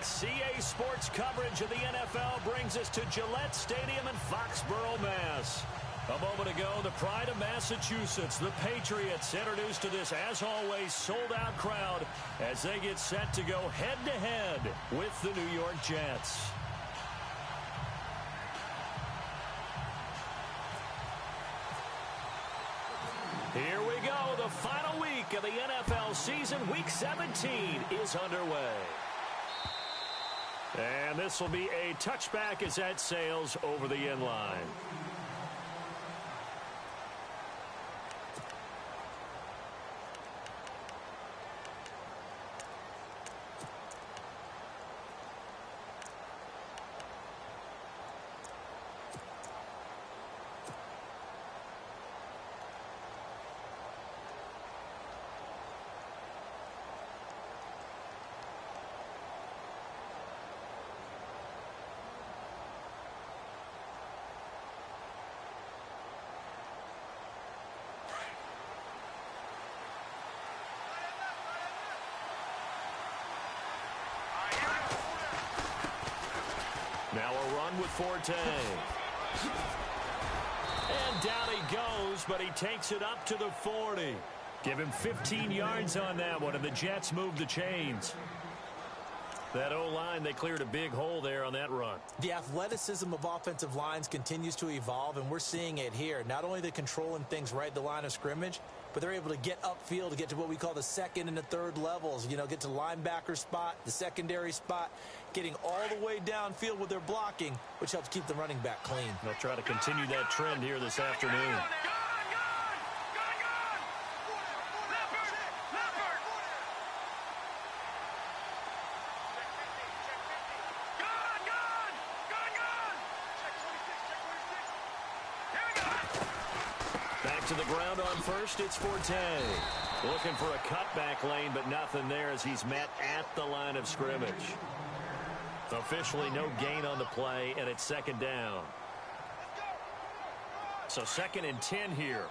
CA Sports coverage of the NFL brings us to Gillette Stadium in Foxborough, Mass. A moment ago, the pride of Massachusetts, the Patriots, introduced to this, as always, sold-out crowd as they get set to go head-to-head with the New York Jets. Here we go. The final week of the NFL season, Week 17, is underway. And this will be a touchback as that sails over the end line. Now a run with Forte. And down he goes, but he takes it up to the 40. Give him 15 yards on that one, and the Jets move the chains. That O-line, they cleared a big hole there on that run. The athleticism of offensive lines continues to evolve, and we're seeing it here. Not only are they controlling things right at the line of scrimmage, but they're able to get upfield to get to what we call the second and the third levels. You know, get to the linebacker spot, the secondary spot, getting all the way downfield with their blocking, which helps keep the running back clean. They'll try to continue that trend here this afternoon. To the ground on first, it's Forte. Looking for a cutback lane, but nothing there as he's met at the line of scrimmage. Officially no gain on the play, and it's second down. So 2nd and 10 here.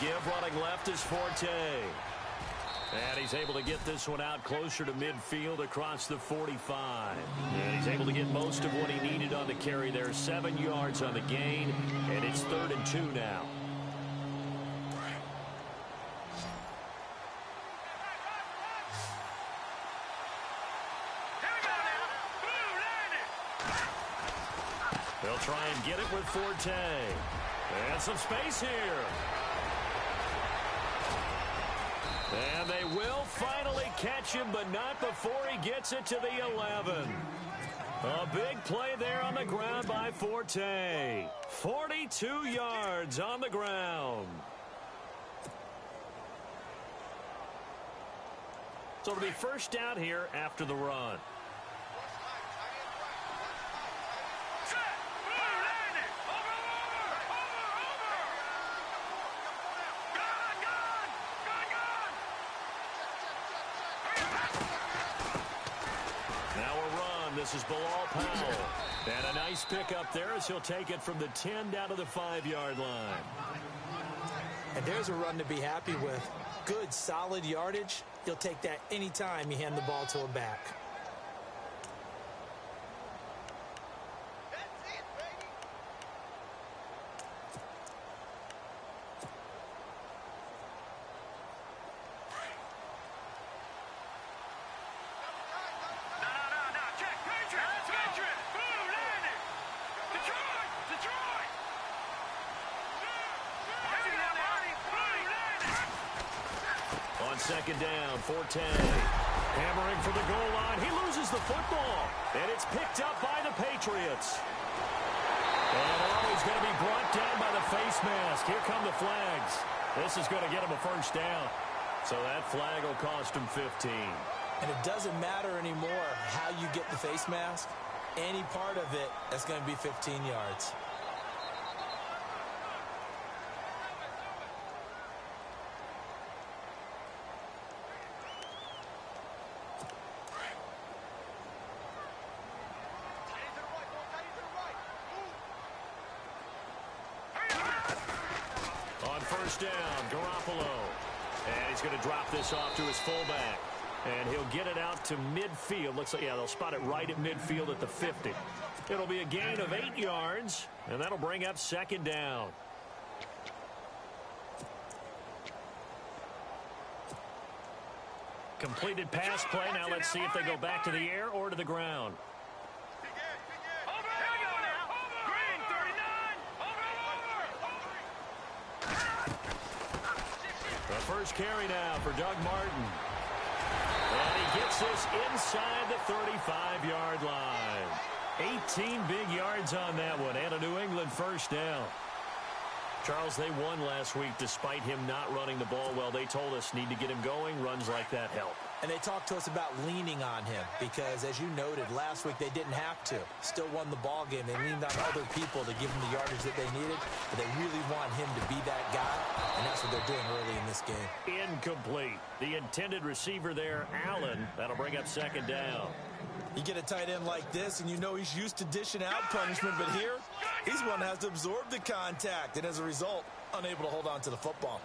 Give running left is Forte. And he's able to get this one out closer to midfield across the 45. And he's able to get most of what he needed on the carry there. 7 yards on the gain, and it's 3rd and 2 now. They'll try and get it with Forte. And some space here. And they will finally catch him, but not before he gets it to the 11. A big play there on the ground by Forte. 42 yards on the ground. So it'll be first down here after the run. This is Bilal Powell. And a nice pickup there as he'll take it from the 10 down to the 5-yard line. And there's a run to be happy with. Good, solid yardage. You'll take that anytime you hand the ball to a back. Second down, Forte. Hammering for the goal line. He loses the football. And it's picked up by the Patriots. And he's going to be brought down by the face mask. Here come the flags. This is going to get him a first down. So that flag will cost him 15. And it doesn't matter anymore how you get the face mask. Any part of it, that's going to be 15 yards. first down. Garoppolo. And he's going to drop this off to his fullback. And he'll get it out to midfield. Looks like, yeah, they'll spot it right at midfield at the 50. It'll be a gain of 8 yards, and that'll bring up second down. Completed pass play. Now let's see if they go back to the air or to the ground. The first carry now for Doug Martin. And he gets this inside the 35-yard line. 18 big yards on that one, and a New England first down. Charles, they won last week despite him not running the ball well. They told us need to get him going. Runs like that help. And they talked to us about leaning on him because, as you noted, last week they didn't have to. Still won the ball game. They leaned on other people to give him the yardage that they needed, but they really want him to be that guy, and that's what they're doing early in this game. Incomplete. The intended receiver there, Allen. That'll bring up second down. You get a tight end like this, and you know he's used to dishing out punishment, but here, he's one that has to absorb the contact, and as a result, unable to hold on to the football.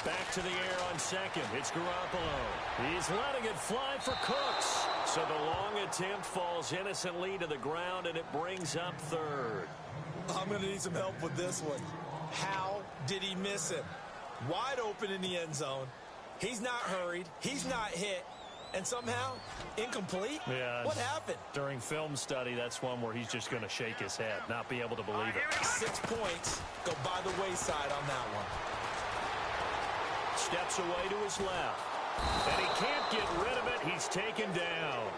Back to the air on second. It's Garoppolo. He's letting it fly for Cooks. So the long attempt falls innocently to the ground, and it brings up third. I'm going to need some help with this one. How did he miss him? Wide open in the end zone. He's not hurried. He's not hit. And somehow, incomplete? Yeah. What happened? During film study, that's one where he's just going to shake his head, not be able to believe it. 6 points go by the wayside on that one. Steps away to his left. And he can't get rid of it. He's taken down.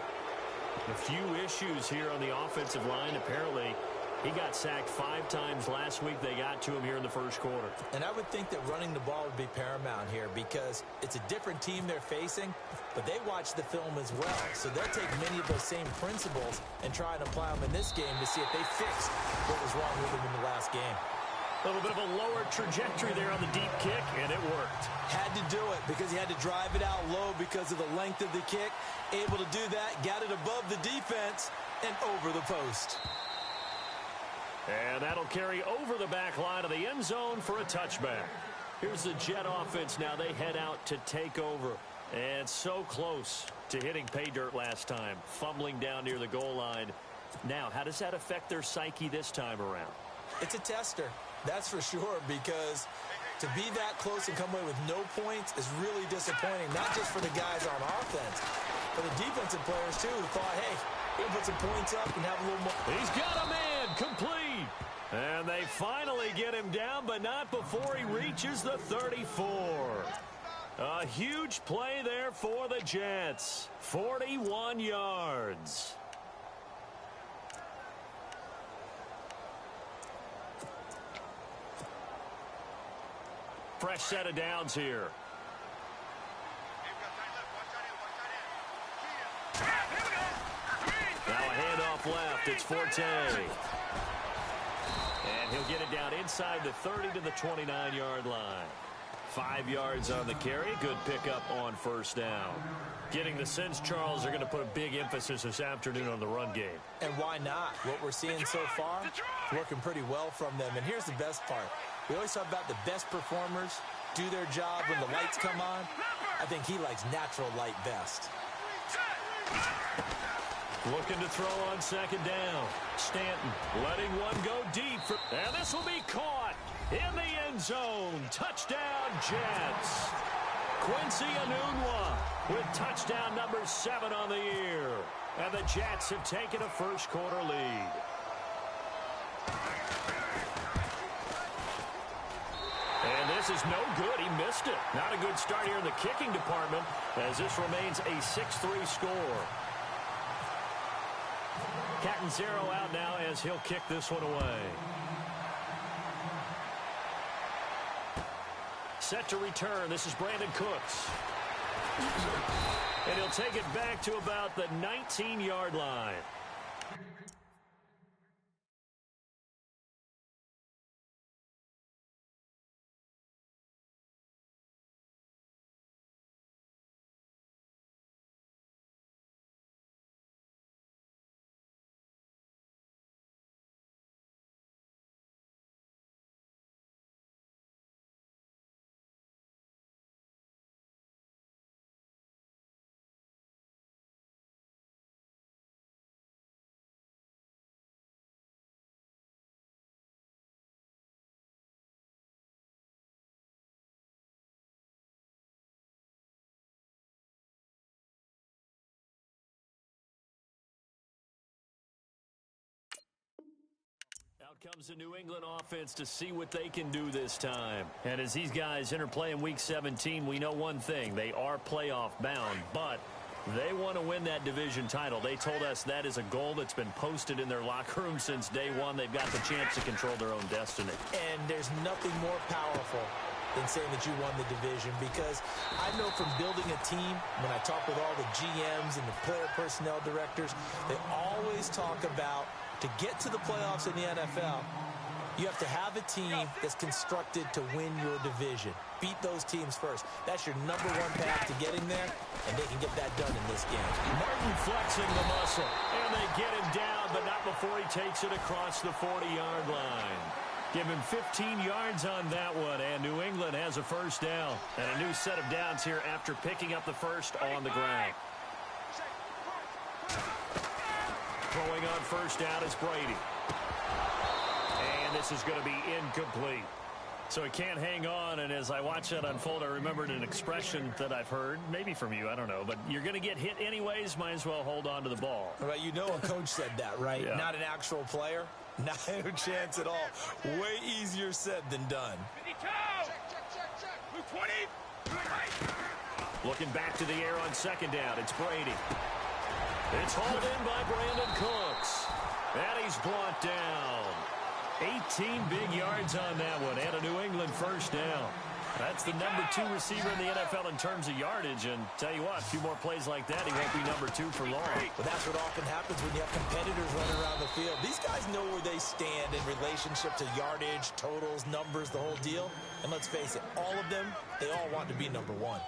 A few issues here on the offensive line. Apparently, he got sacked 5 times last week. They got to him here in the first quarter. And I would think that running the ball would be paramount here because it's a different team they're facing, but they watch the film as well. So they'll take many of those same principles and try and apply them in this game to see if they fixed what was wrong with them in the last game. A little bit of a lower trajectory there on the deep kick, and it worked. Had to do it because he had to drive it out low because of the length of the kick. Able to do that, got it above the defense and over the post. And that'll carry over the back line of the end zone for a touchback. Here's the Jet offense now. They head out to take over. And so close to hitting pay dirt last time. Fumbling down near the goal line. Now, how does that affect their psyche this time around? It's a tester, that's for sure, because to be that close and come away with no points is really disappointing, not just for the guys on offense, but the defensive players, too, who thought, hey, we'll put some points up and have a little more. He's got a man complete. And they finally get him down, but not before he reaches the 34. A huge play there for the Jets. 41 yards. Fresh set of downs here. Now a handoff left. It's Forte. And he'll get it down inside the 30 to the 29-yard line. 5 yards on the carry. Good pickup on first down. Getting the sense, Charles, they're going to put a big emphasis this afternoon on the run game. And why not? What we're seeing so far, working pretty well from them. And here's the best part. We always talk about the best performers do their job when the lights come on. I think he likes natural light best. Looking to throw on second down. Stanton letting one go deep. And this will be caught in the end zone. Touchdown, Jets. Quincy Enunwa with touchdown number 7 on the year. And the Jets have taken a first quarter lead. And this is no good. He missed it. Not a good start here in the kicking department as this remains a 6-3 score. Catanzaro out now as he'll kick this one away. Set to return. This is Brandon Cooks. And he'll take it back to about the 19-yard line. Out comes the New England offense to see what they can do this time. And as these guys interplay in Week 17, we know one thing. They are playoff bound, but they want to win that division title. They told us that is a goal that's been posted in their locker room since day one. They've got the chance to control their own destiny. And there's nothing more powerful than saying that you won the division, because I know from building a team, when I talk with all the GMs and the player personnel directors, they always talk about to get to the playoffs in the NFL, you have to have a team that's constructed to win your division. Beat those teams first. That's your number one path to getting there, and they can get that done in this game. Martin flexing the muscle, and they get him down, but not before he takes it across the 40-yard line. Give him 15 yards on that one, and New England has a first down. And a new set of downs here after picking up the first on the ground. Throwing on first down is Brady. And this is going to be incomplete. So he can't hang on, and as I watch that unfold, I remembered an expression that I've heard, maybe from you, I don't know, but you're going to get hit anyways, might as well hold on to the ball. Right, you know a coach said that, right? Yeah. Not an actual player. Not a chance at all. Way easier said than done. Looking back to the air on second down, it's Brady. It's hauled in by Brandon Cooks. And he's brought down. 18 big yards on that one, and a New England first down. That's the number 2 receiver in the NFL in terms of yardage, and tell you what, a few more plays like that, he won't be number 2 for long. Well, that's what often happens when you have competitors running around the field. These guys know where they stand in relationship to yardage, totals, numbers, the whole deal. And let's face it, all of them, they all want to be number 1.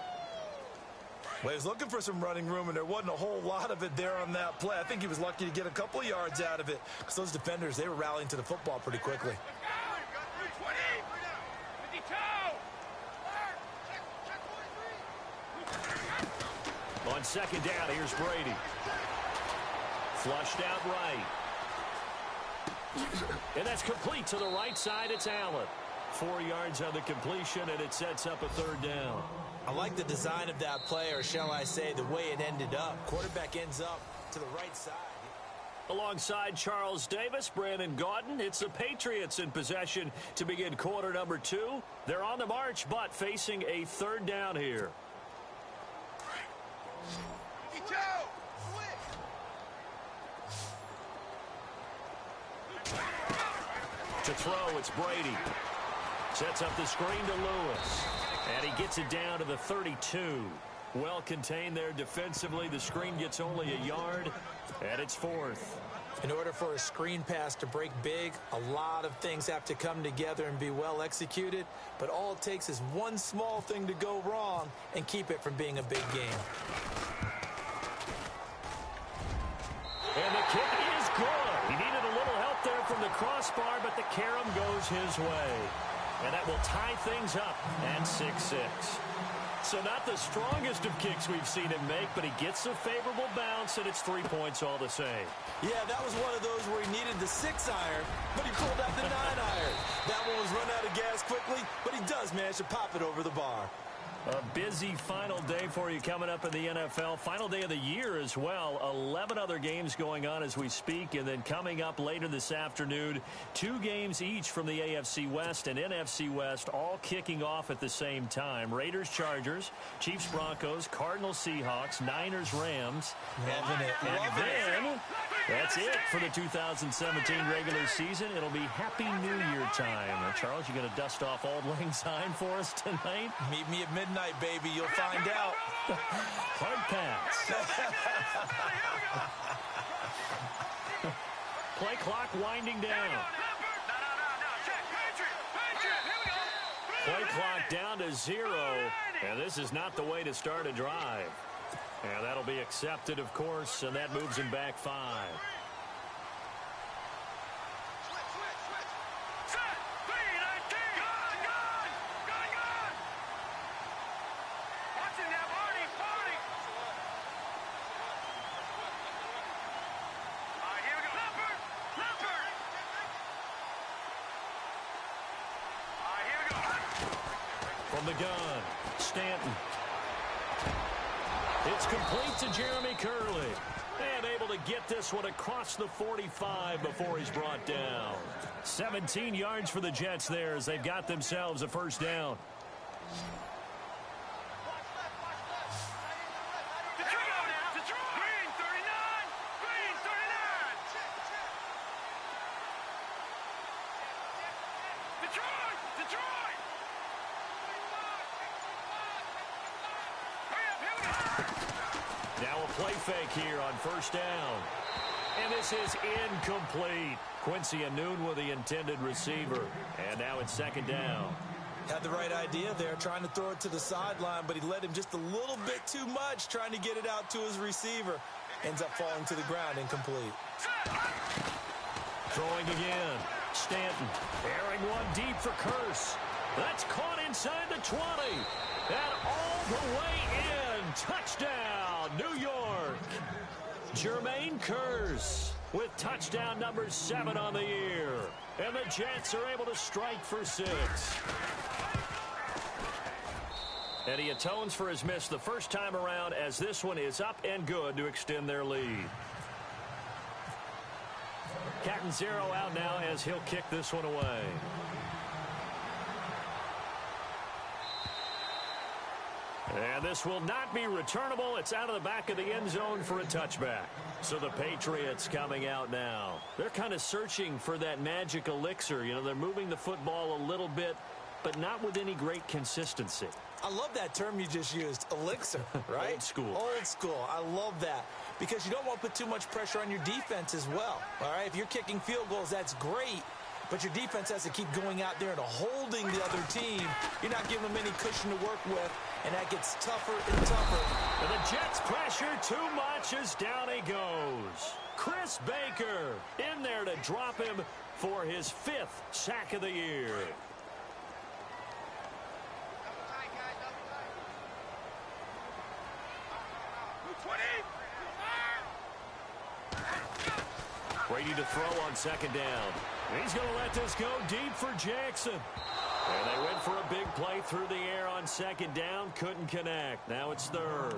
Well, he was looking for some running room, and there wasn't a whole lot of it there on that play. I think he was lucky to get a couple of yards out of it, because those defenders, they were rallying to the football pretty quickly. On second down, here's Brady. Flushed out right. And that's complete to the right side. It's Allen. 4 yards on the completion, and it sets up a third down. I like the design of that play, or shall I say the way it ended up. Quarterback ends up to the right side. Alongside Charles Davis, Brandon Gaudin, it's the Patriots in possession to begin quarter number 2. They're on the march, but facing a third down here. To throw, it's Brady. Sets up the screen to Lewis. And he gets it down to the 32. Well contained there defensively. The screen gets only a yard, and it's 4th. In order for a screen pass to break big, a lot of things have to come together and be well executed. But all it takes is one small thing to go wrong and keep it from being a big game. And the kick is good. He needed a little help there from the crossbar, but the carom goes his way. And that will tie things up at 6-6. So not the strongest of kicks we've seen him make, but he gets a favorable bounce, and it's 3 points all the same. Yeah, that was one of those where he needed the 6-iron, but he pulled out the 9-iron. That one was run out of gas quickly, but he does manage to pop it over the bar. A busy final day for you coming up in the NFL. Final day of the year as well. 11 other games going on as we speak. And then coming up later this afternoon, 2 games each from the AFC West and NFC West, all kicking off at the same time. Raiders, Chargers, Chiefs, Broncos, Cardinals, Seahawks, Niners, Rams. Loving it. And then that's it for the 2017 regular season. It'll be Happy New Year time. Charles, you going to dust off Auld Lang Syne for us tonight? Meet me at midnight, baby. You'll find out. Hard pass. Play clock winding down. Play clock down to 0. And this is not the way to start a drive. And that'll be accepted, of course, and that moves him back 5. From the gun, Stanton. It's complete to Jeremy Curley. And able to get this one across the 45 before he's brought down. 17 yards for the Jets there as they've got themselves a first down. Now a play fake here on first down. And this is incomplete. Quincy Anoon with the intended receiver. And now it's second down. Had the right idea there, trying to throw it to the sideline, but he led him just a little bit too much, trying to get it out to his receiver. Ends up falling to the ground, incomplete. Throwing again. Stanton airing one deep for Curse. That's caught inside the 20. And all the way in. Touchdown, New York. Jermaine Curse with touchdown number 7 on the year. And the Jets are able to strike for 6. And he atones for his miss the first time around as this one is up and good to extend their lead. Catanzaro out now as he'll kick this one away. And this will not be returnable. It's out of the back of the end zone for a touchback. So the Patriots coming out now. They're kind of searching for that magic elixir. You know, they're moving the football a little bit, but not with any great consistency. I love that term you just used, elixir, right? Old school. Old school. I love that because you don't want to put too much pressure on your defense as well, all right? If you're kicking field goals, that's great, but your defense has to keep going out there and holding the other team. You're not giving them any cushion to work with, and that gets tougher and tougher. And the Jets pressure too much as down he goes. Chris Baker in there to drop him for his 5th sack of the year. Brady to throw on second down. He's going to let this go deep for Jackson. And they went for a big play through the air on second down. Couldn't connect. Now it's third.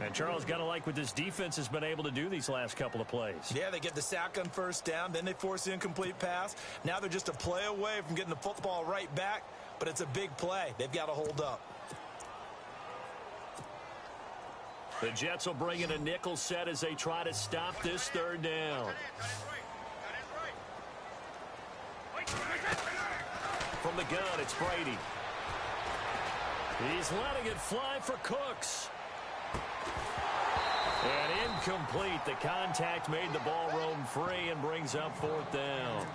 And Charles, got to like what this defense has been able to do these last couple of plays. Yeah, they get the sack on first down. Then they force the incomplete pass. Now they're just a play away from getting the football right back. But it's a big play. They've got to hold up. The Jets will bring in a nickel set as they try to stop this third down. From the gun, it's Brady. He's letting it fly for Cooks. And incomplete. The contact made the ball roam free and brings up 4th down.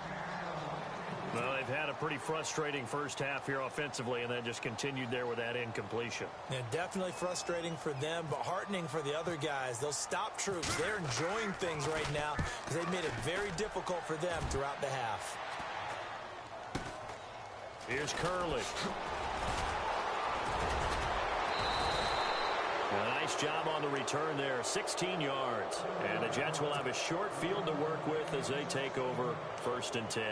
Well, they've had a pretty frustrating first half here offensively, and then just continued there with that incompletion. Yeah, definitely frustrating for them, but heartening for the other guys. Those stop troops, they're enjoying things right now because they've made it very difficult for them throughout the half. Here's Curley. A nice job on the return there, 16 yards. And the Jets will have a short field to work with as they take over 1st and 10.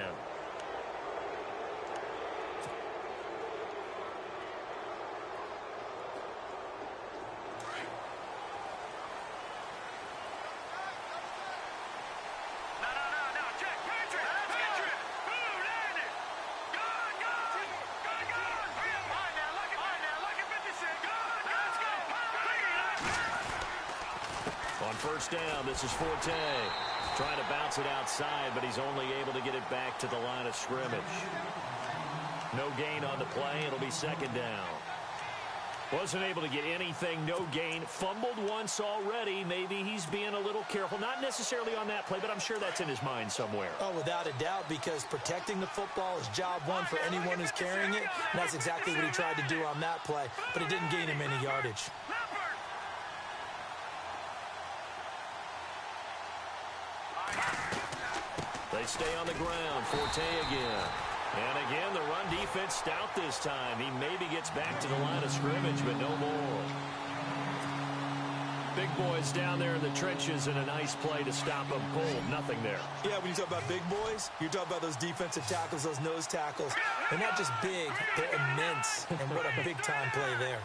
First down, this is Forte. Trying to bounce it outside, but he's only able to get it back to the line of scrimmage. No gain on the play. It'll be second down. Wasn't able to get anything, no gain. Fumbled once already. Maybe he's being a little careful. Not necessarily on that play, but I'm sure that's in his mind somewhere. Oh, without a doubt, because protecting the football is job one for anyone who's carrying it. And that's exactly what he tried to do on that play, but it didn't gain him any yardage. They stay on the ground. Forte again. And again, the run defense stout this time. He maybe gets back to the line of scrimmage, but no more. Big boys down there in the trenches and a nice play to stop them cold. Nothing there. Yeah, when you talk about big boys, you're talking about those defensive tackles, those nose tackles. They're not just big, they're immense. And what a big-time play there.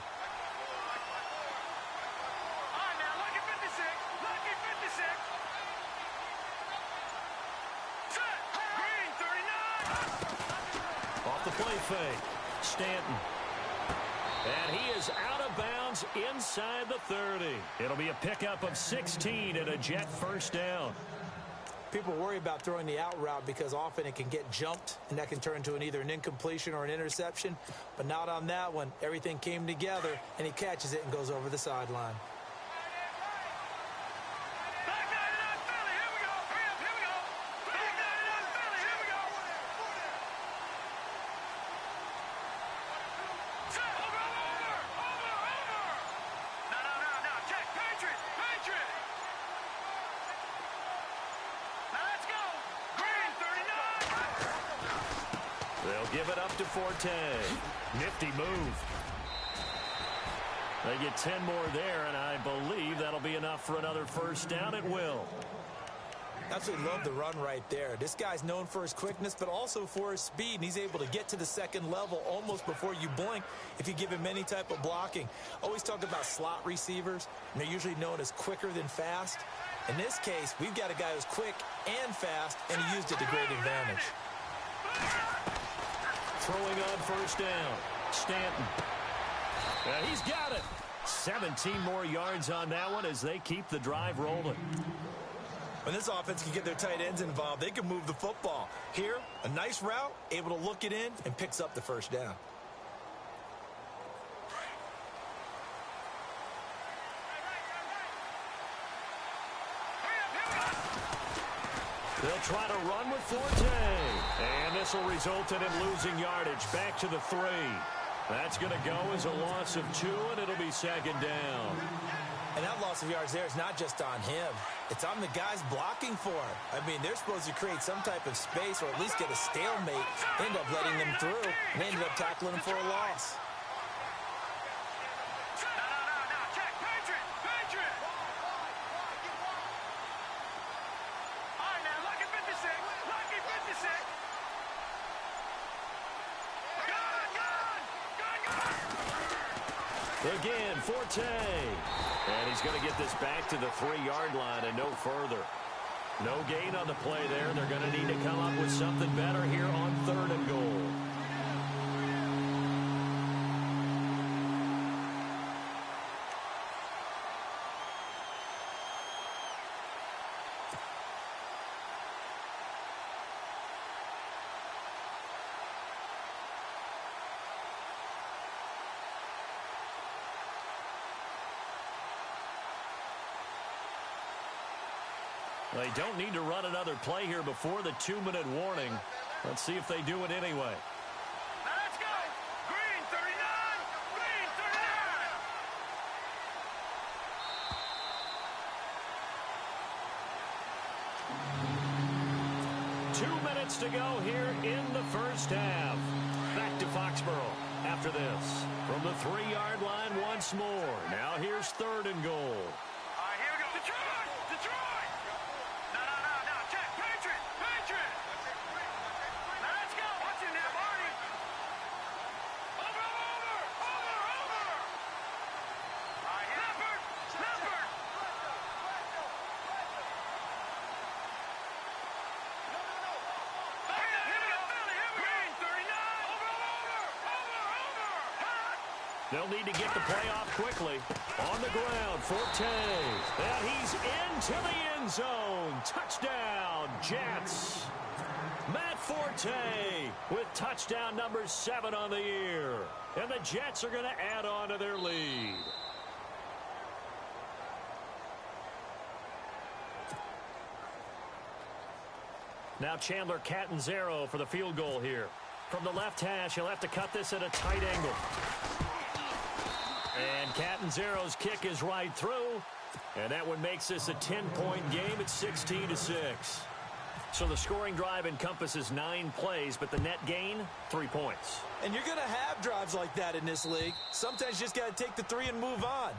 play fake. Stanton. And he is out of bounds inside the 30. It'll be a pickup of 16 and a Jet first down. People worry about throwing the out route because often it can get jumped, and that can turn into either an incompletion or an interception. But not on that one. Everything came together, and he catches it and goes over the sideline. They'll give it up to Forte. Nifty move. They get 10 more there, and I believe that'll be enough for another first down. It will. Absolutely love the run right there. This guy's known for his quickness, but also for his speed, and he's able to get to the second level almost before you blink if you give him any type of blocking. Always talk about slot receivers, and they're usually known as quicker than fast. In this case, we've got a guy who's quick and fast, and he used it to great advantage. Throwing on first down. Stanton. He's got it. 17 more yards on that one as they keep the drive rolling. When this offense can get their tight ends involved, they can move the football. Here, a nice route, able to look it in, and picks up the first down. They'll try to run with Forte. And this will result in him losing yardage back to the 3. That's going to go as a loss of 2, and it'll be second down. And that loss of yards there is not just on him. It's on the guys blocking for him. I mean, they're supposed to create some type of space or at least get a stalemate. They end up letting them through, and they ended up tackling him for a loss. Again, Forte. And he's going to get this back to the 3-yard line and no further. No gain on the play there. They're going to need to come up with something better here on 3rd and goal. They don't need to run another play here before the 2-minute warning. Let's see if they do it anyway. Now let's go. Green 39. Green 39. 2 minutes to go here in the first half. Back to Foxborough after this. From the 3-yard line once more. Now here's 3rd and goal. They'll need to get the play off quickly. On the ground, Forte. And he's into the end zone. Touchdown, Jets. Matt Forte with touchdown number 7 on the year. And the Jets are going to add on to their lead. Now Chandler Catanzaro for the field goal here. From the left hash, he'll have to cut this at a tight angle. And Catanzaro's kick is right through. And that one makes this a 10-point game at 16-6. So the scoring drive encompasses 9 plays, but the net gain, 3 points. And you're going to have drives like that in this league. Sometimes you just got to take the 3 and move on.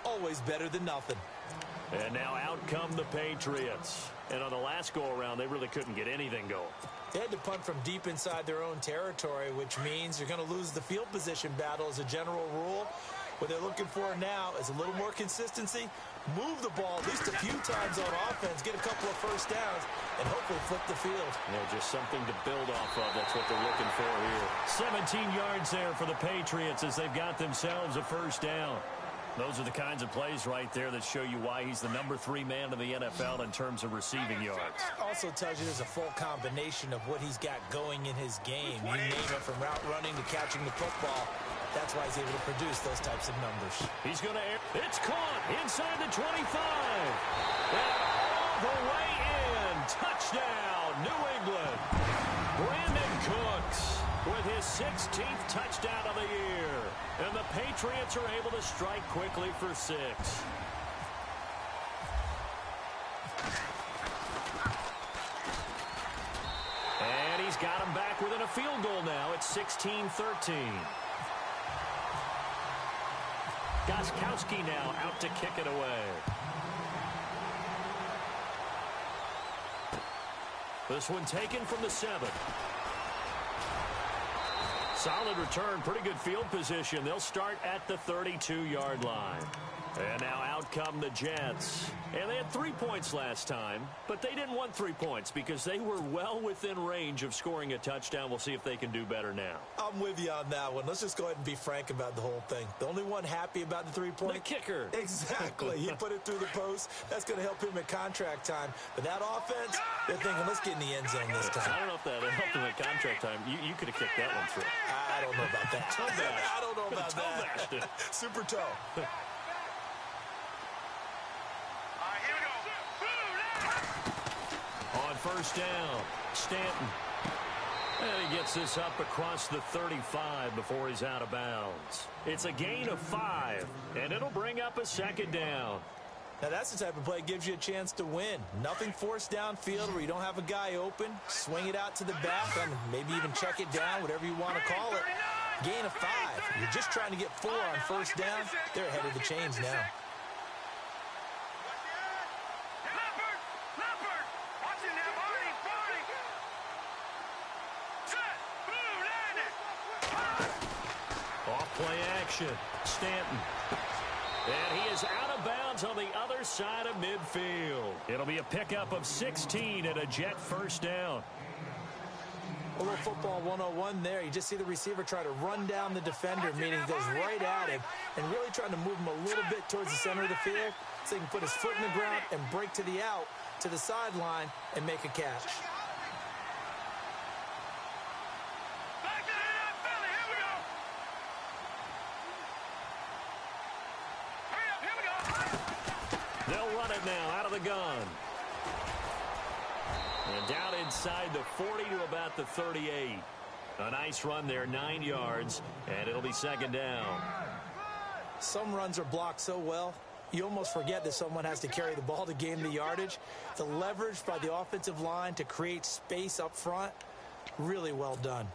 Always better than nothing. And now out come the Patriots. And on the last go-around, they really couldn't get anything going. They had to punt from deep inside their own territory, which means you're going to lose the field position battle as a general rule. What they're looking for now is a little more consistency, move the ball at least a few times on offense, get a couple of first downs, and hopefully flip the field. Yeah, just something to build off of. That's what they're looking for here. 17 yards there for the Patriots as they've got themselves a first down. Those are the kinds of plays right there that show you why he's the number 3 man in the NFL in terms of receiving yards. Also tells you there's a full combination of what he's got going in his game. You name it, from route running to catching the football. That's why he's able to produce those types of numbers. He's going to air. It's caught inside the 25. And all the way in. Touchdown, New England. Brandon Cooks with his 16th touchdown of the year. And the Patriots are able to strike quickly for 6. And he's got him back within a field goal now. It's 16-13. Gostkowski now out to kick it away. This one taken from the 7. Solid return, pretty good field position. They'll start at the 32-yard line. And now out come the Jets. And they had 3 points last time, but they didn't want 3 points because they were well within range of scoring a touchdown. We'll see if they can do better now. I'm with you on that one. Let's just go ahead and be frank about the whole thing. The only one happy about the 3-point? The kicker. Exactly. He put it through the post. That's going to help him at contract time. But that offense, they're thinking, let's get in the end zone this time. I don't know if that helped him at contract time. You could have kicked that one through. I don't know about that. Toe bash. I don't know about Toe bashed it. that. Super toe. On first down, Stanton. And he gets this up across the 35 before he's out of bounds. It's a gain of 5, and it'll bring up a second down. Now, that's the type of play that gives you a chance to win. Nothing forced downfield where you don't have a guy open. Swing it out to the back, and maybe even check it down, whatever you want to call it. Gain of 5. You're just trying to get 4 on first down. They're ahead of the chains now. Play action. Stanton. And he is out of bounds on the other side of midfield. It'll be a pickup of 16 and a Jet first down. A little football 101 there. You just see the receiver try to run down the defender, meaning he goes right at him, and really trying to move him a little bit towards the center of the field so he can put his foot in the ground and break to the out, to the sideline, and make a catch. They'll run it now out of the gun. And down inside the 40 to about the 38. A nice run there, 9 yards, and it'll be second down. Some runs are blocked so well, you almost forget that someone has to carry the ball to gain the yardage. The leverage by the offensive line to create space up front, really well done.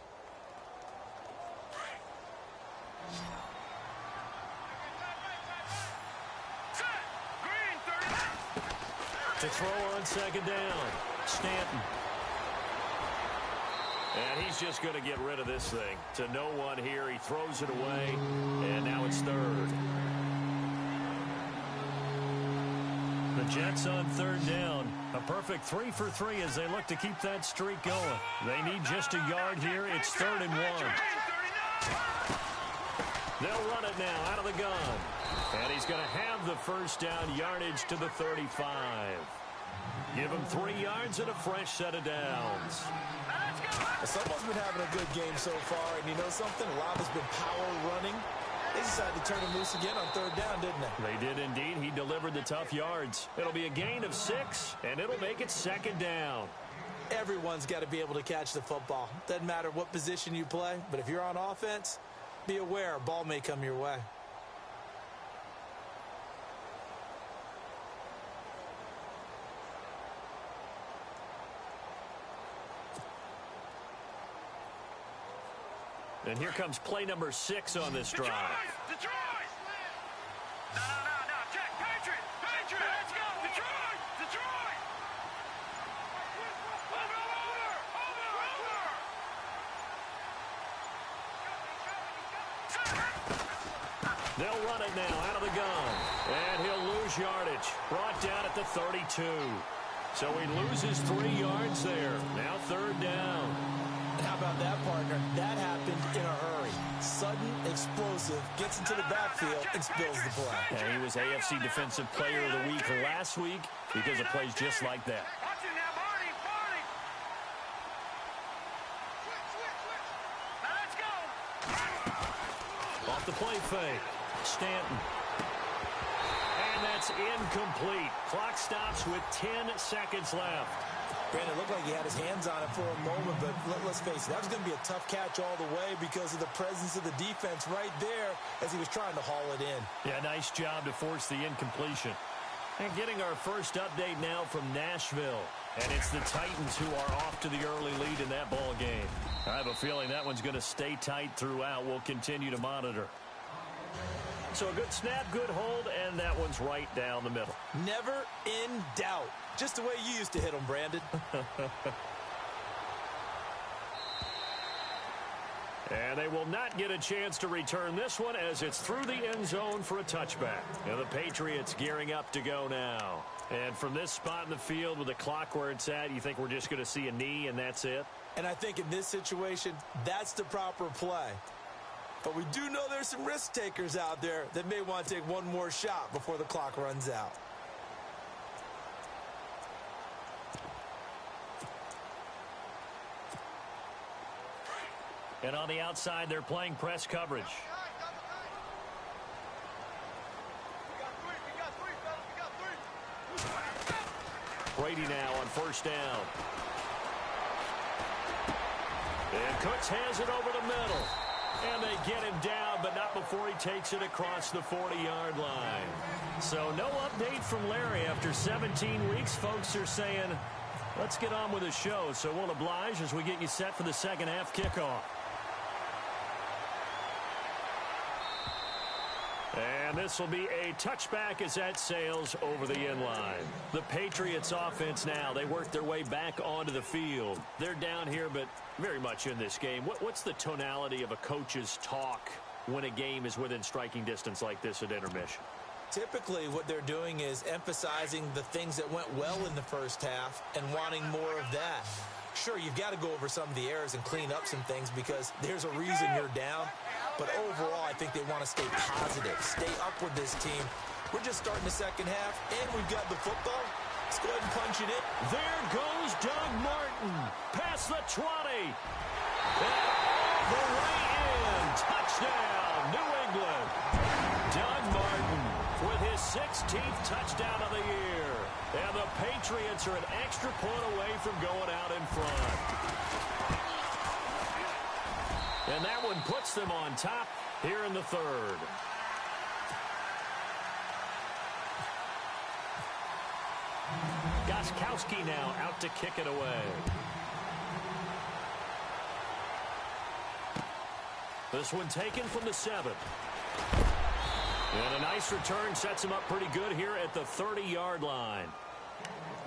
To throw on second down, Stanton. And he's just going to get rid of this thing. To no one here, he throws it away, and now it's third. The Jets on third down. A perfect 3 for 3 as they look to keep that streak going. They need just a yard here. It's 3rd and 1. They'll run it now out of the gun. And he's going to have the first down, yardage to the 35. Give him 3 yards and a fresh set of downs. Someone's been having a good game so far, and you know something? A lot has been power running. They decided to turn him loose again on third down, didn't they? They did indeed. He delivered the tough yards. It'll be a gain of 6, and it'll make it second down. Everyone's got to be able to catch the football. Doesn't matter what position you play, but if you're on offense, be aware a ball may come your way. And here comes play number 6 on this drive. Detroit! No, Jack, Patriot! Let's go! Detroit! Over! They'll run it now out of the gun. And he'll lose yardage. Brought down at the 32. So he loses 3 yards there. Now 3rd down. And how about that, partner? That happened in a hurry. Sudden, explosive, gets into the backfield and spills the play. And he was AFC Defensive Player of the Week last week because of plays just like that. Watch it now, Barney, Barney. Switch. Now let's go. Off the play fake. Stanton. And that's incomplete. Clock stops with 10 seconds left. Brandon, it looked like he had his hands on it for a moment, but let's face it, that was going to be a tough catch all the way because of the presence of the defense right there as he was trying to haul it in. Yeah, nice job to force the incompletion. And getting our first update now from Nashville. And it's the Titans who are off to the early lead in that ball game. I have a feeling that one's going to stay tight throughout. We'll continue to monitor. So a good snap, good hold, and that one's right down the middle. Never in doubt. Just the way you used to hit them, Brandon. And they will not get a chance to return this one as it's through the end zone for a touchback. And the Patriots gearing up to go now. And from this spot in the field with the clock where it's at, you think we're just going to see a knee and that's it? And I think in this situation, that's the proper play. But we do know there's some risk takers out there that may want to take one more shot before the clock runs out. And on the outside, they're playing press coverage. Brady now on 1st down. And Cooks has it over the middle. And they get him down, but not before he takes it across the 40-yard line. So no update from Larry. After 17 weeks, folks are saying, let's get on with the show. So we'll oblige as we get you set for the second half kickoff. And this will be a touchback as that sails over the end line. The Patriots offense now, they work their way back onto the field. They're down here, but very much in this game. What's the tonality of a coach's talk when a game is within striking distance like this at intermission? Typically, what they're doing is emphasizing the things that went well in the first half and wanting more of that. Sure, you've got to go over some of the errors and clean up some things because there's a reason you're down. But overall, I think they want to stay positive, stay up with this team. We're just starting the second half, and we've got the football. Let's go ahead and punch it in. There goes Doug Martin. Past the 20. And all the way in. Touchdown, New England. Doug Martin with his 16th touchdown of the year. And the Patriots are an extra point away from going out in front. And that one puts them on top here in the 3rd. Gostkowski now out to kick it away. This one taken from the 7. And a nice return sets him up pretty good here at the 30-yard line.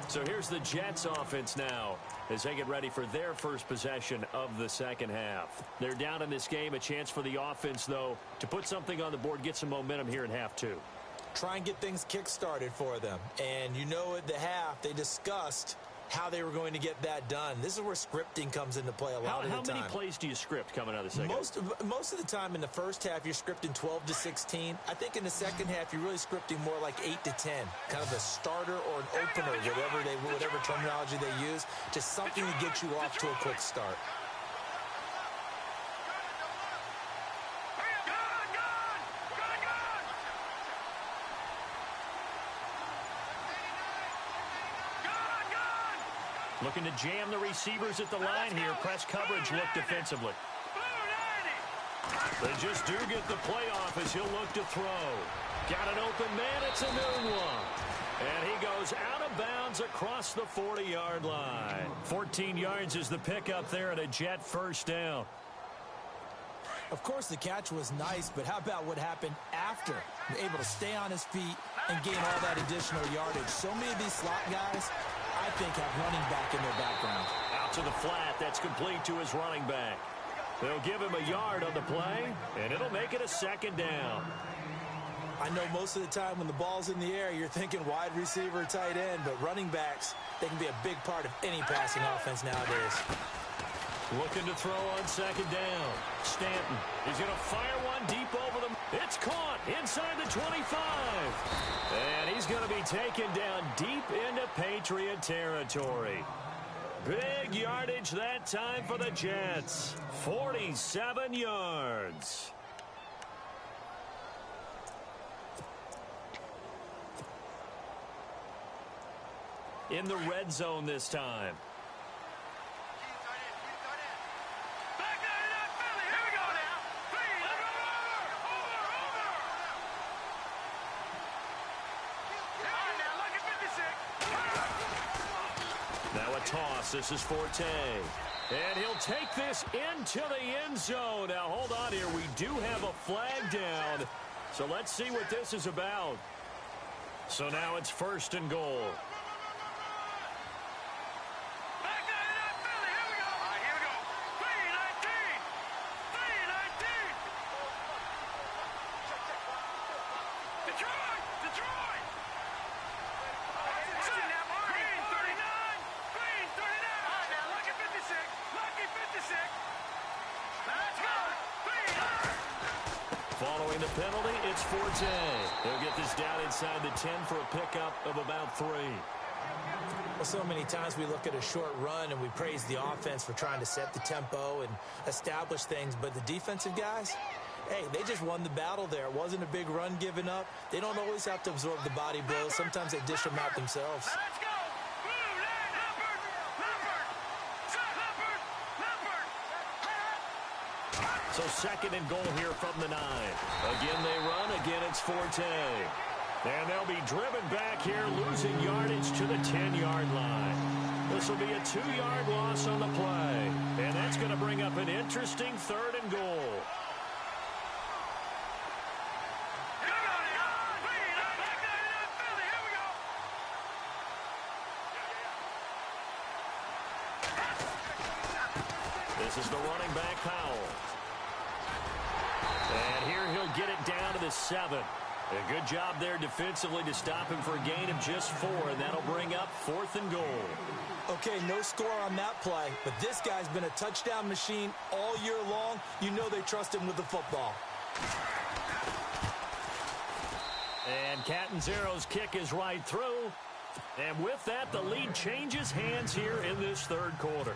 So here's the Jets offense now as they get ready for their first possession of the second half. They're down in this game. A chance for the offense, though, to put something on the board, get some momentum here in half 2. Try and get things kick-started for them. And you know at the half, they discussed how they were going to get that done. This is where scripting comes into play a lot of the time. How many plays do you script coming out of the second? Most of the time in the first half, you're scripting 12 to 16. I think in the second half, you're really scripting more like 8 to 10. Kind of a starter or an opener, whatever terminology they use. Just something to get you off to a quick start. Looking to jam the receivers at the line here. Press coverage look defensively. They just do get the playoff as he'll look to throw. Got an open man. It's a new one. And he goes out of bounds across the 40-yard line. 14 yards is the pickup there and a Jet first down. Of course, the catch was nice, but how about what happened after? Able to stay on his feet and gain all that additional yardage. So many of these slot guys, I think, have running back in their background. Out to the flat. That's complete to his running back. They'll give him a yard on the play, and it'll make it a second down. I know most of the time when the ball's in the air, you're thinking wide receiver, tight end, but running backs, they can be a big part of any passing offense nowadays. Looking to throw on second down. Stanton. He's going to fire one deep over them. It's caught inside the 25. And he's going to be taken down deep into Patriot territory. Big yardage that time for the Jets. 47 yards. In the red zone this time. Now a toss. This is Forte. And he'll take this into the end zone. Now, hold on here. We do have a flag down. So let's see what this is about. So now it's 1st and goal. Following the penalty, it's Forte. He'll get this down inside the 10 for a pickup of about 3. Well, so many times we look at a short run and we praise the offense for trying to set the tempo and establish things, but the defensive guys, hey, they just won the battle there. It wasn't a big run given up. They don't always have to absorb the body blows. Sometimes they dish them out themselves. So 2nd and goal here from the 9. Again they run. Again it's Forte. And they'll be driven back here, losing yardage to the 10-yard line. This will be a 2-yard loss on the play. And that's going to bring up an interesting 3rd and goal. This is the running back, Powell. And here he'll get it down to the 7. A good job there defensively to stop him for a gain of just 4, and that'll bring up 4th and goal. Okay, no score on that play, but this guy's been a touchdown machine all year long. You know they trust him with the football. And Catanzero's kick is right through. And with that, the lead changes hands here in this 3rd quarter.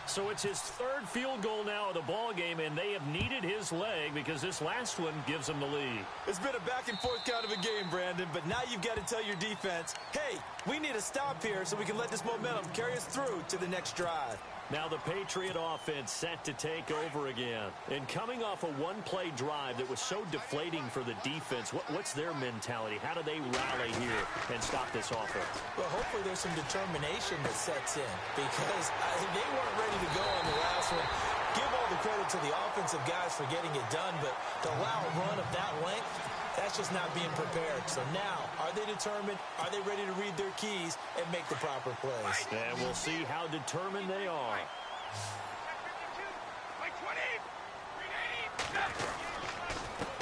So it's his 3rd field goal now of the ball game, and they have needed his leg because this last one gives them the lead. It's been a back-and-forth kind of a game, Brandon, but now you've got to tell your defense, hey, we need a stop here so we can let this momentum carry us through to the next drive. Now the Patriot offense set to take over again. And coming off a one-play drive that was so deflating for the defense, what's their mentality? How do they rally here and stop this offense? Well, hopefully there's some determination that sets in because they weren't ready to go on the last one. Give all the credit to the offensive guys for getting it done, but to allow a run of that length, that's just not being prepared. So now, are they determined? Are they ready to read their keys and make the proper plays? And we'll see how determined they are.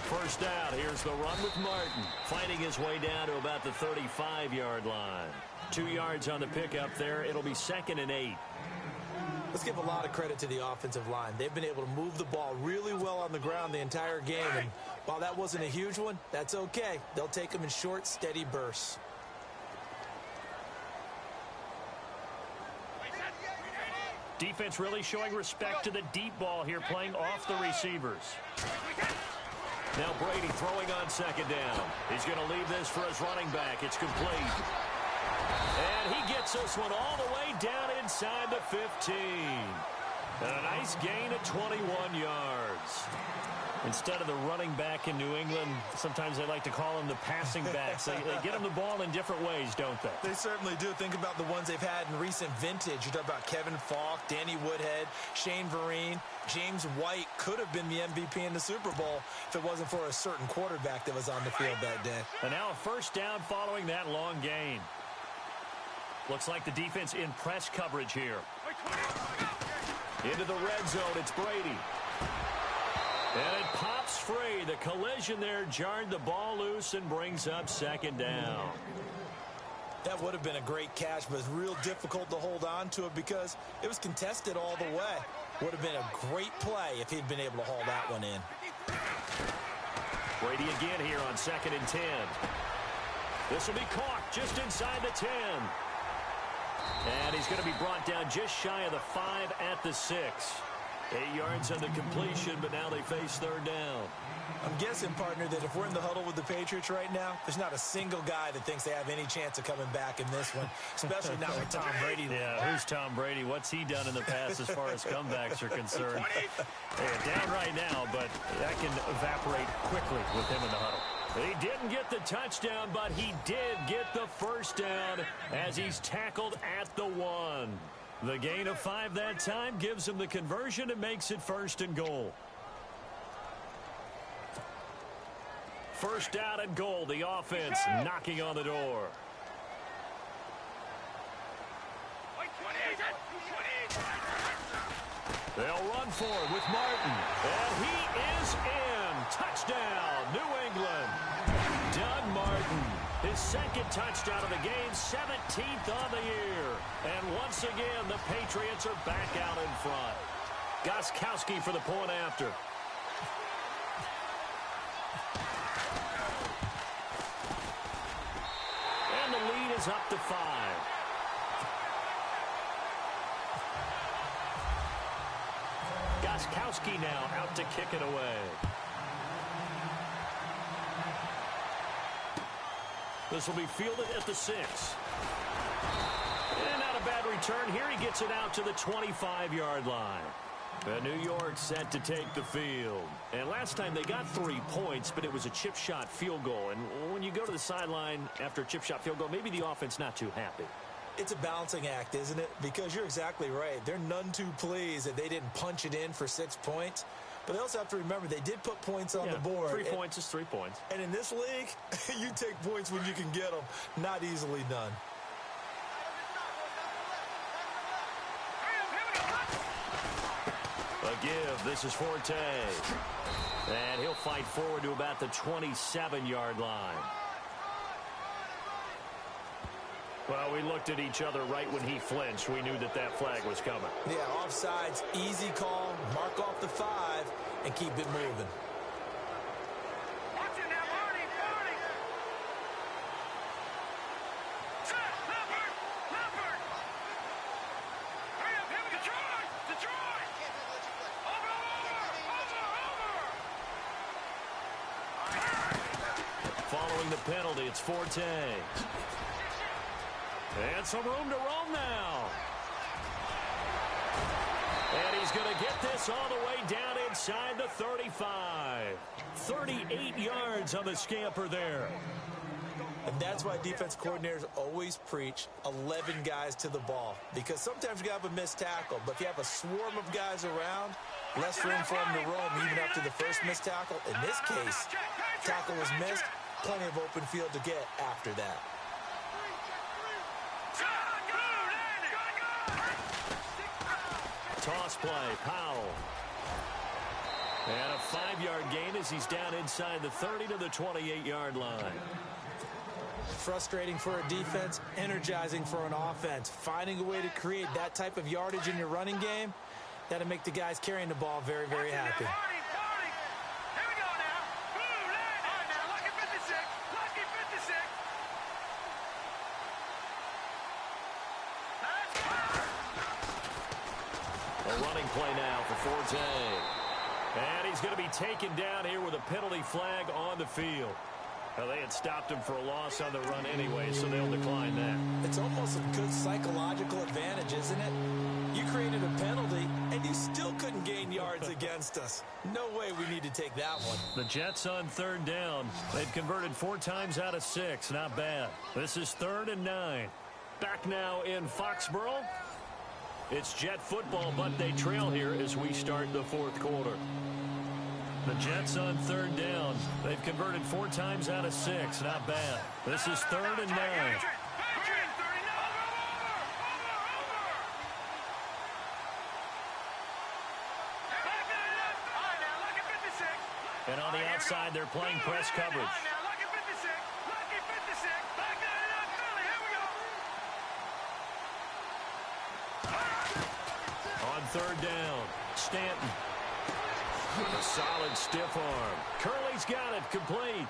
First down, here's the run with Martin. Fighting his way down to about the 35-yard line. 2 yards on the pickup there. It'll be 2nd and 8. Let's give a lot of credit to the offensive line. They've been able to move the ball really well on the ground the entire game. And while that wasn't a huge one, that's okay. They'll take them in short, steady bursts. Defense really showing respect to the deep ball here, playing off the receivers. Now Brady throwing on 2nd down. He's going to leave this for his running back. It's complete. And he gets this one all the way down inside the 15. And a nice gain of 21 yards. Instead of the running back in New England, sometimes they like to call them the passing backs. They get them the ball in different ways, don't they? They certainly do. Think about the ones they've had in recent vintage. You talk about Kevin Falk, Danny Woodhead, Shane Vereen. James White could have been the MVP in the Super Bowl if it wasn't for a certain quarterback that was on the field that day. And now a first down following that long gain. Looks like the defense in press coverage here. Into the red zone, it's Brady. And it pops free. The collision there jarred the ball loose and brings up second down. That would have been a great catch, but it's real difficult to hold on to it because it was contested all the way. Would have been a great play if he'd been able to haul that one in. Brady again here on 2nd and 10. This will be caught just inside the 10. And he's going to be brought down just shy of the 5 at the 6. 8 yards on the completion, but now they face third down. I'm guessing, partner, that if we're in the huddle with the Patriots right now, there's not a single guy that thinks they have any chance of coming back in this one, especially not with Tom Brady. Yeah, who's Tom Brady? What's he done in the past as far as comebacks are concerned? They're down right now, but that can evaporate quickly with him in the huddle. He didn't get the touchdown, but he did get the first down as he's tackled at the 1. The gain of 5 that time gives him the conversion and makes it 1st and goal. First down and goal. The offense knocking on the door. They'll run for it with Martin. And he is in. Touchdown, New England. Doug Martin. His 2nd touchdown of the game, 17th on the year. And once again, the Patriots are back out in front. Gostkowski for the point after. And the lead is up to 5. Gostkowski now out to kick it away. This will be fielded at the 6. And not a bad return. Here he gets it out to the 25-yard line. New York set to take the field. And last time they got 3 points, but it was a chip shot field goal. And when you go to the sideline after a chip shot field goal, maybe the offense not too happy. It's a balancing act, isn't it? Because you're exactly right. They're none too pleased that they didn't punch it in for 6 points. But they also have to remember they did put points on the board. 3 points is 3 points. And in this league, you take points when you can get them. Not easily done. A give. This is Forte. And he'll fight forward to about the 27-yard line. Well, we looked at each other right when he flinched. We knew that that flag was coming. Yeah, offsides, easy call, mark off the 5, and keep it moving. Watch it now, Marty, Marty. Set, Leopard. Hurry up, him, Detroit. Over. Following the penalty, it's Forte. And some room to roam now. And he's going to get this all the way down inside the 35. 38 yards on the scamper there. And that's why defense coordinators always preach 11 guys to the ball. Because sometimes you have a missed tackle, but if you have a swarm of guys around, less room for them to roam even after the first missed tackle. In this case, tackle was missed, plenty of open field to get after that. Toss play, Powell. And a 5-yard gain as he's down inside the 30 to the 28-yard line. Frustrating for a defense, energizing for an offense. Finding a way to create that type of yardage in your running game, that'll make the guys carrying the ball very, very happy. Here we go now. All right, now, lucky 56. Lucky 56. A running play now for Forte. And he's going to be taken down here with a penalty flag on the field. Now, they had stopped him for a loss on the run anyway, so they'll decline that. It's almost a good psychological advantage, isn't it? You created a penalty, and you still couldn't gain yards against us. No way we need to take that one. The Jets on 3rd down. They've converted 4 times out of 6. Not bad. This is 3rd and 9. Back now in Foxborough. It's Jet football, but they trail here as we start the 4th quarter. The Jets on 3rd down. They've converted 4 times out of 6. Not bad. This is 3rd and 9. And on the outside, they're playing press coverage. Now, lucky 56. Lucky 56. Back 99 Philly. Here we go. On third down, Stanton. A solid stiff arm. Curley's got it, complete.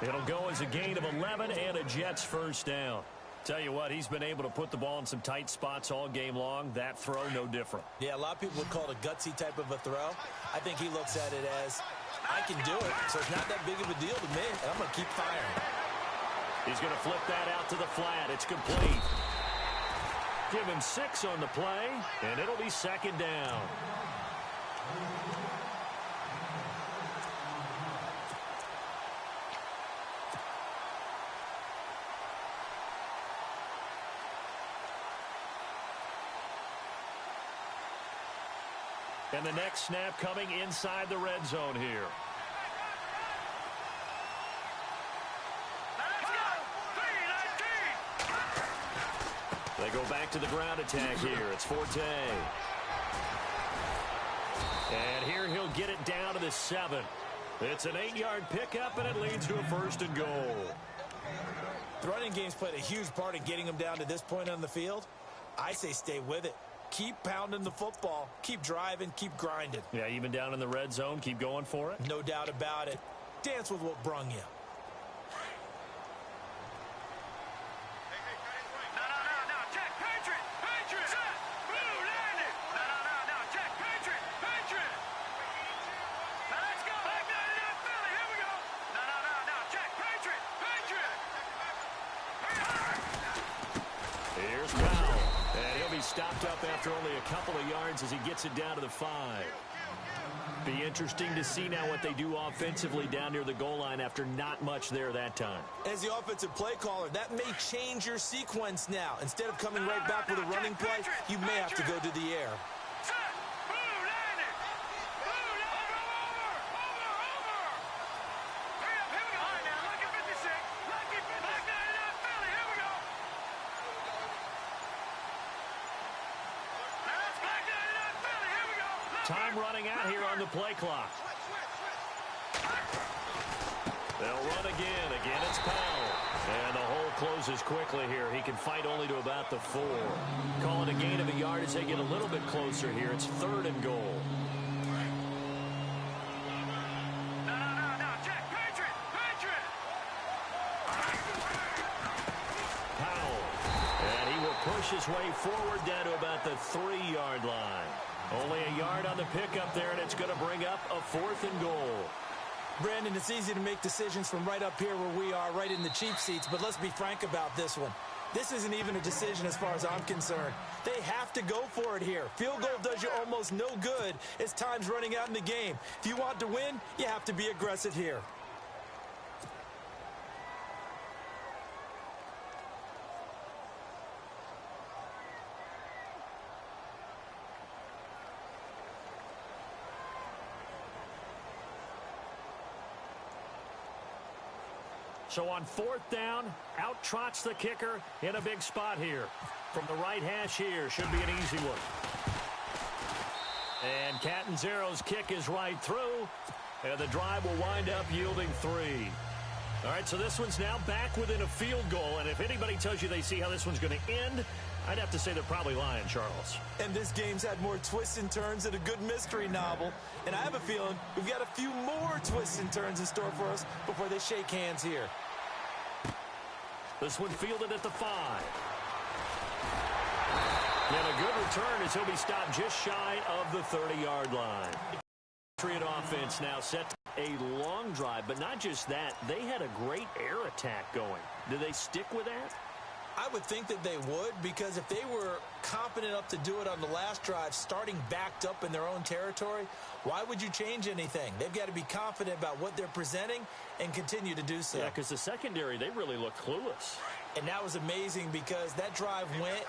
It'll go as a gain of 11 and a Jets first down. Tell you what, he's been able to put the ball in some tight spots all game long. That throw, no different. Yeah, a lot of people would call it a gutsy type of a throw. I think he looks at it as, I can do it, so it's not that big of a deal to me, and I'm going to keep firing. He's going to flip that out to the flat. It's complete. Give him 6 on the play, and it'll be second down. And the next snap coming inside the red zone here. They go back to the ground attack here. It's Forte. And here he'll get it down to the 7. It's an 8-yard pickup, and it leads to a first and goal. The running game's played a huge part in getting them down to this point on the field. I say stay with it. Keep pounding the football. Keep driving. Keep grinding. Yeah, even down in the red zone, keep going for it. No doubt about it. Dance with what brung you. No, check, Patriot, set, blue, landed. No, check, Patriot. Now let's go, back 99 Philly, here we go. No, check, Patriot. Here's Powell. And he'll be stopped up after only a couple of yards as he gets it down to the 5. Be interesting to see now what they do offensively down near the goal line after not much there that time. As the offensive play caller, that may change your sequence now. Instead of coming right back with a running play, you may have to go to the air. Set, blue, landed. Blue, over. Hurry up, here we go. All right, now, lucky 56. Lucky 56. Back 99 Philly, here we go. Time running out here on the play clock. They'll run again. Again, it's Powell. And the hole closes quickly here. He can fight only to about the 4. Call it a gain of a yard as they get a little bit closer here. It's third and goal. No. Check, Patriot. Powell. And he will push his way forward down to about the 3-yard line. Only a yard on the pickup there, and it's going to bring up a 4th and goal. Brandon, it's easy to make decisions from right up here where we are, right in the cheap seats, but let's be frank about this one. This isn't even a decision as far as I'm concerned. They have to go for it here. Field goal does you almost no good as time's running out in the game. If you want to win, you have to be aggressive here. So on 4th down, out trots the kicker in a big spot here. From the right hash here, should be an easy one. And Catanzaro's kick is right through, and the drive will wind up yielding 3. All right, so this one's now back within a field goal, and if anybody tells you they see how this one's going to end, I'd have to say they're probably lying, Charles. And this game's had more twists and turns than a good mystery novel. And I have a feeling we've got a few more twists and turns in store for us before they shake hands here. This one fielded at the 5. And a good return as he'll be stopped just shy of the 30-yard line. Patriot offense now set a long drive, but not just that. They had a great air attack going. Do they stick with that? I would think that they would, because if they were competent enough to do it on the last drive, starting backed up in their own territory, why would you change anything? They've got to be confident about what they're presenting and continue to do so. Yeah, because the secondary, they really looked clueless. And that was amazing because that drive went,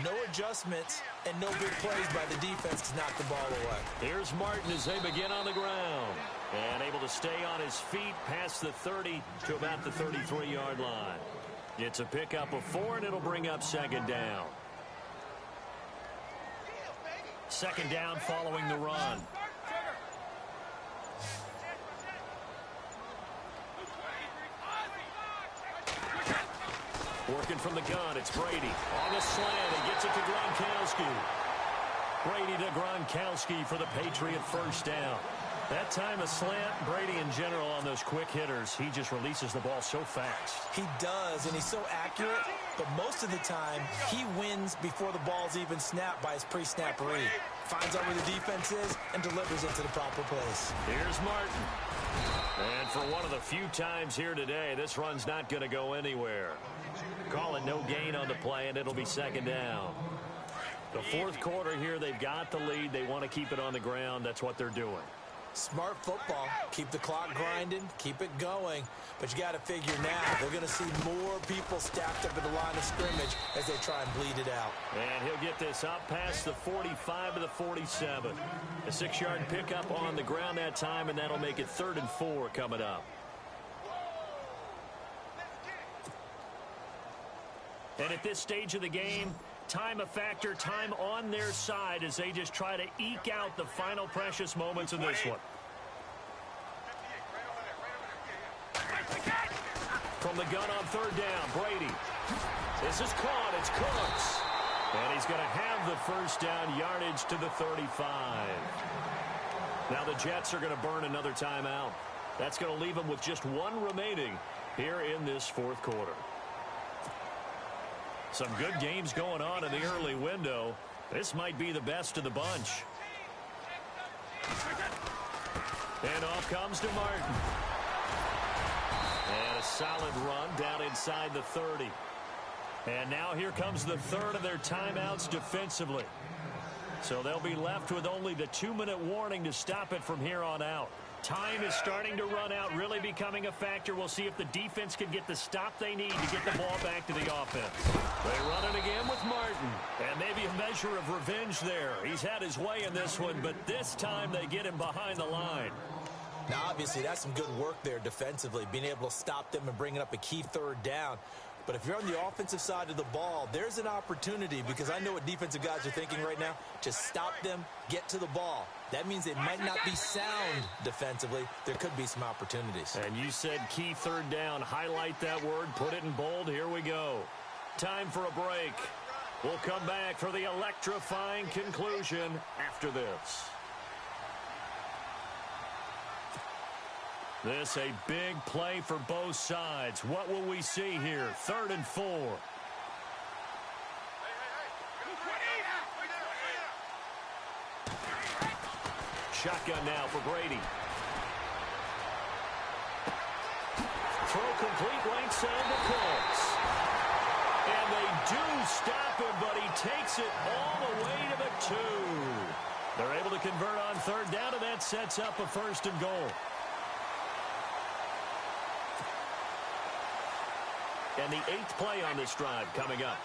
no adjustments, and no big plays by the defense to knock the ball away. Here's Martin as they begin on the ground. And able to stay on his feet past the 30 to about the 33-yard line. It's a pickup of 4, and it'll bring up second down. Second down following the run. Working from the gun, it's Brady. On the slant, he gets it to Gronkowski. Brady to Gronkowski for the Patriot first down. That time a slant, Brady in general on those quick hitters, he just releases the ball so fast. He does, and he's so accurate, but most of the time he wins before the ball's even snapped by his pre-snap read. Finds out where the defense is and delivers it to the proper place. Here's Martin. And for one of the few times here today, this run's not going to go anywhere. Call it no gain on the play, and it'll be second down. The fourth quarter here, they've got the lead. They want to keep it on the ground. That's what they're doing. Smart football. Keep the clock grinding, keep it going. But you got to figure now, they're going to see more people stacked up at the line of scrimmage as they try and bleed it out. And he'll get this up past the 45 to the 47. A 6-yard pickup on the ground that time, and that'll make it 3rd and 4 coming up. And at this stage of the game, time a factor, time on their side as they just try to eke out the final precious moments in this one. From the gun on 3rd down, Brady. This is caught. It's Cooks. And he's going to have the first down, yardage to the 35. Now the Jets are going to burn another timeout. That's going to leave them with just one remaining here in this fourth quarter. Some good games going on in the early window. This might be the best of the bunch. And off comes to Martin. And a solid run down inside the 30. And now here comes the third of their timeouts defensively. So they'll be left with only the 2-minute warning to stop it from here on out. Time is starting to run out, really becoming a factor. We'll see if the defense can get the stop they need to get the ball back to the offense. They run it again with Martin. And maybe a measure of revenge there. He's had his way in this one, but this time they get him behind the line. Now, obviously, that's some good work there defensively, being able to stop them and bringing up a key 3rd down. But if you're on the offensive side of the ball, there's an opportunity, because I know what defensive guys are thinking right now. Just stop them, get to the ball. That means they might not be sound defensively. There could be some opportunities. And you said key 3rd down. Highlight that word. Put it in bold. Here we go. Time for a break. We'll come back for the electrifying conclusion after this. This a big play for both sides. What will we see here? 3rd and 4. Shotgun now for Brady. Throw complete right side to Cooks. And they do stop him, but he takes it all the way to the 2. They're able to convert on 3rd down, and that sets up a 1st and goal. And the 8th play on this drive coming up.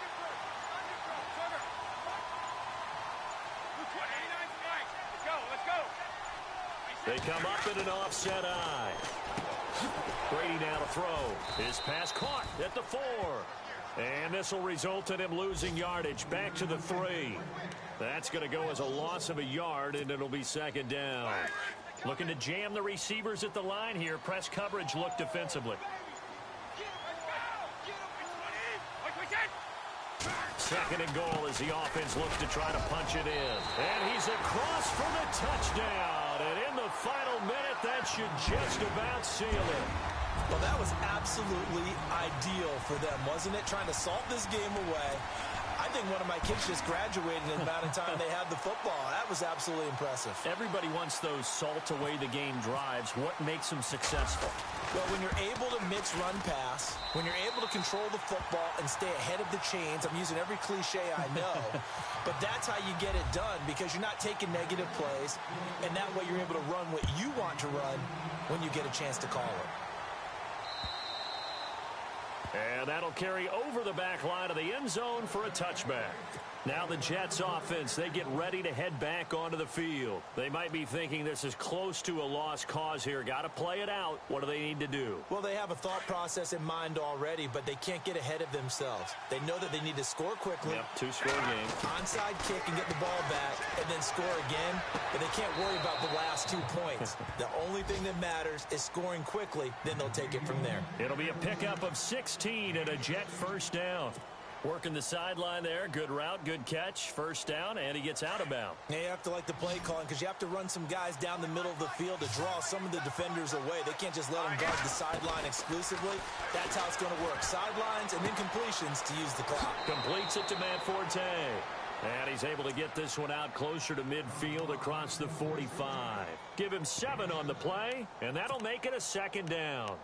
They come up in an offset eye. Brady now to throw. His pass caught at the 4. And this will result in him losing yardage back to the 3. That's going to go as a loss of a yard, and it'll be 2nd down. Looking to jam the receivers at the line here. Press coverage look defensively. 2nd and goal as the offense looks to try to punch it in. And he's across for the touchdown. And in the final minute, that should just about seal it. Well, that was absolutely ideal for them, wasn't it? Trying to salt this game away. I think one of my kids just graduated in the amount of time they had the football. That was absolutely impressive. Everybody wants those salt away the game drives. What makes them successful? Well, when you're able to mix run pass, when you're able to control the football and stay ahead of the chains, I'm using every cliche I know, but that's how you get it done, because you're not taking negative plays, and that way you're able to run what you want to run when you get a chance to call it. And that'll carry over the back line of the end zone for a touchback. Now the Jets offense, they get ready to head back onto the field. They might be thinking this is close to a lost cause here. Got to play it out. What do they need to do? Well, they have a thought process in mind already, but they can't get ahead of themselves. They know that they need to score quickly. Yep, two-score game. Onside kick and get the ball back and then score again. But they can't worry about the last 2 points. The only thing that matters is scoring quickly. Then they'll take it from there. It'll be a pickup of 16 and a Jet first down. Working the sideline there. Good route, good catch. First down, and he gets out of bounds. Yeah, you have to like the play calling because you have to run some guys down the middle of the field to draw some of the defenders away. They can't just let them guard the sideline exclusively. That's how it's going to work. Sidelines and then completions to use the clock. Completes it to Matt Forte. And he's able to get this one out closer to midfield across the 45. Give him 7 on the play, and that'll make it a second down.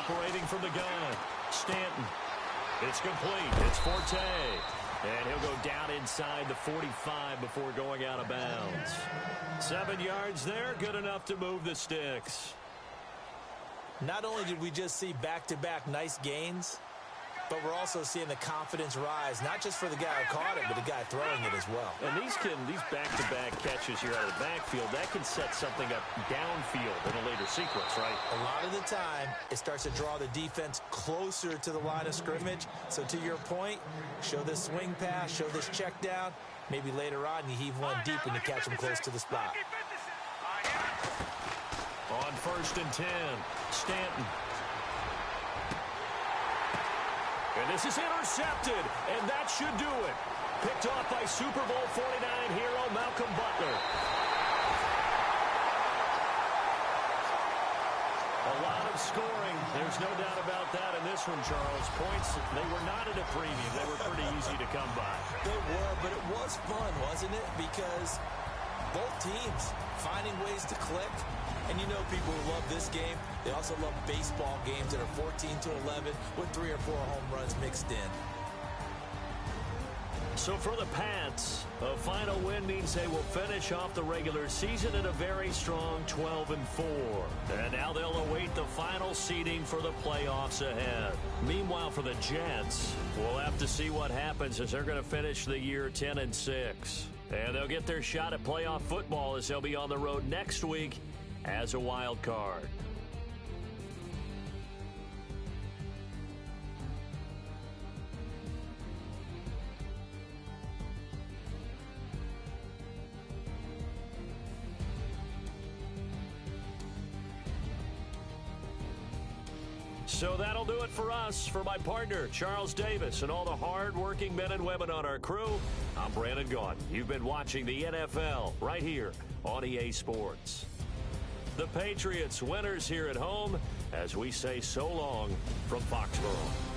Operating from the gun, Stanton. It's complete. It's Forte. And he'll go down inside the 45 before going out of bounds. 7 yards there, good enough to move the sticks. Not only did we just see back-to-back nice gains, but we're also seeing the confidence rise, not just for the guy who caught it, but the guy throwing it as well. And these back-to-back catches here out of the backfield, that can set something up downfield in a later sequence, right? A lot of the time, it starts to draw the defense closer to the line of scrimmage. So to your point, show this swing pass, show this check down. Maybe later on, you heave one deep and you catch him close to the spot. On 1st and 10, Stanton. And this is intercepted, and that should do it. Picked off by Super Bowl 49 hero Malcolm Butler. A lot of scoring. There's no doubt about that in this one, Charles. Points, they were not at a premium. They were pretty easy to come by. They were, but it was fun, wasn't it? Because both teams finding ways to click. And you know people who love this game, they also love baseball games that are 14-11 with 3 or 4 home runs mixed in. So for the Pats, a final win means they will finish off the regular season at a very strong 12-4. And now they'll await the final seeding for the playoffs ahead. Meanwhile, for the Jets, we'll have to see what happens as they're going to finish the year 10-6. And they'll get their shot at playoff football as they'll be on the road next week as a wild card. So that'll do it for us. For my partner, Charles Davis, and all the hard-working men and women on our crew, I'm Brandon Gaudin. You've been watching the NFL right here on EA Sports. The Patriots winners here at home as we say so long from Foxborough.